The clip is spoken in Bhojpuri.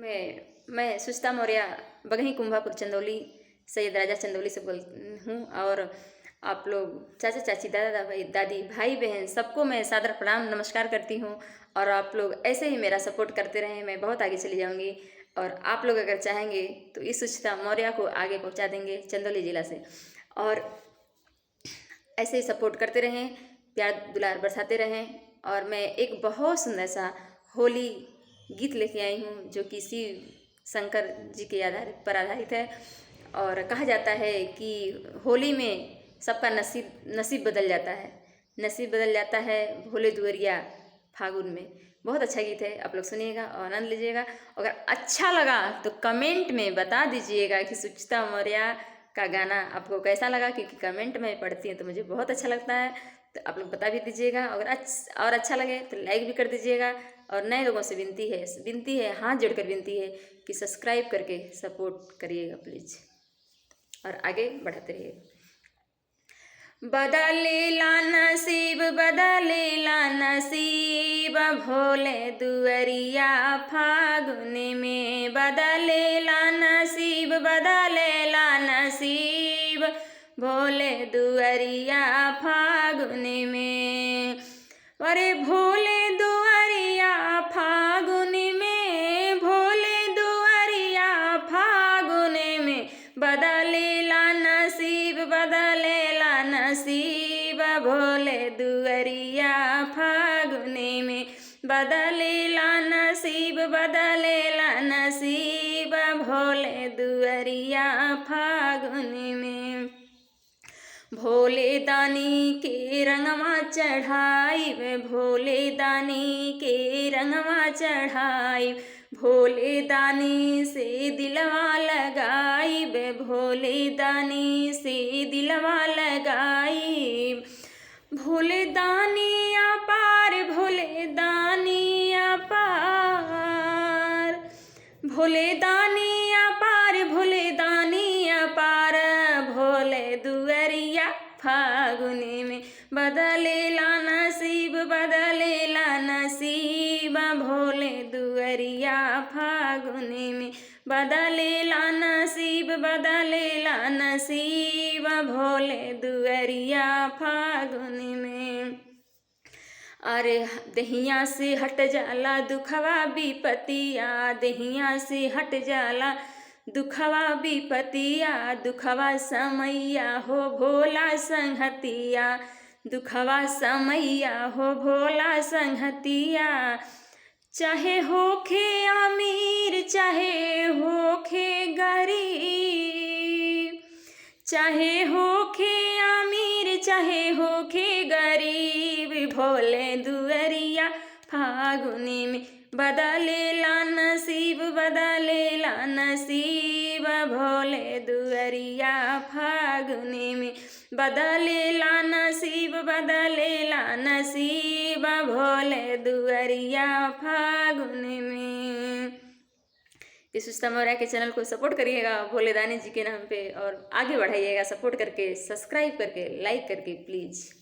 मैं सुचिता मौर्य बगही कुंभापुर चंदौली सैयद राजा चंदौली से बोल हूँ। और आप लोग चाचा चाची दादा भाई दादी भाई बहन सबको मैं सादर प्रणाम नमस्कार करती हूँ। और आप लोग ऐसे ही मेरा सपोर्ट करते रहें, मैं बहुत आगे चली जाऊँगी। और आप लोग अगर चाहेंगे तो इस सुचिता मौर्य को आगे पहुँचा देंगे चंदौली ज़िला से। और ऐसे ही सपोर्ट करते रहें, प्यार दुलार बरसाते रहें। और मैं एक बहुत सुंदर सा होली गीत लेके आई हूँ जो कि शिव शंकर जी के आधारित है। और कहा जाता है कि होली में सबका नसीब बदल जाता है, नसीब बदल जाता है भोले दुअरिया फागुन में। बहुत अच्छा गीत है, आप लोग सुनिएगा और आनंद लीजिएगा। अगर अच्छा लगा तो कमेंट में बता दीजिएगा कि सुचिता मौर्य का गाना आपको कैसा लगा, क्योंकि कमेंट में पढ़ती हूँ तो मुझे बहुत अच्छा लगता है। तो आप लोग बता भी दीजिएगा। अगर अच्छा लगे तो लाइक भी कर दीजिएगा। और नए लोगों से विनती है हाथ जोड़कर विनती है कि सब्सक्राइब करके सपोर्ट करिएगा प्लीज़, और आगे बढ़ाते रहिए। बदलेला नसीब भोले दुअरिया फागुन में, बदलेला नसीब भोले दुअरिया फागुन में। अरे भोले दुअरिया फागुन में, भोले दुअरिया फागुन में, बदलेला नसीब भोले दुअरिया फागुन में, बदलेला नसीब भोले दुअरिया फागुन में। भोले दानी के रंगवा चढ़ाई वे, भोले दानी के रंगवा भोले भोले दानी से दिलवा लगाई बे, भोले दानी से दिलवा लगाई। भोले दानी अपार, भोले दानी अपार, भोले दानी अपार, भोले दानी अपार, भोले दुअरिया फागुन में, बदलेला नसीब भोले दुअरिया फागुन में, बदलेला नसीब भोले दुअरिया फागुन में। अरे दहिया से हट जाला दुखवा विपतिया, दहिया से हट जाला दुखवा विपतिया, दुखवा समैया हो भोला संगतिया, दुखवा समैया हो भोला संगतिया। चाहे होखे अमीर चाहे होखे गरीब, चाहे होखे अमीर चाहे होखे गरीब, भोले दुअरिया फागुन में, बदलेला नसीब भोले दुअरिया फागुन में, बदलेला नसीब भोले दुअरिया फागुन में। इस सुचिता मौर्य के चैनल को सपोर्ट करिएगा भोले दानी जी के नाम पे, और आगे बढ़ाइएगा सपोर्ट करके, सब्सक्राइब करके, लाइक करके प्लीज़।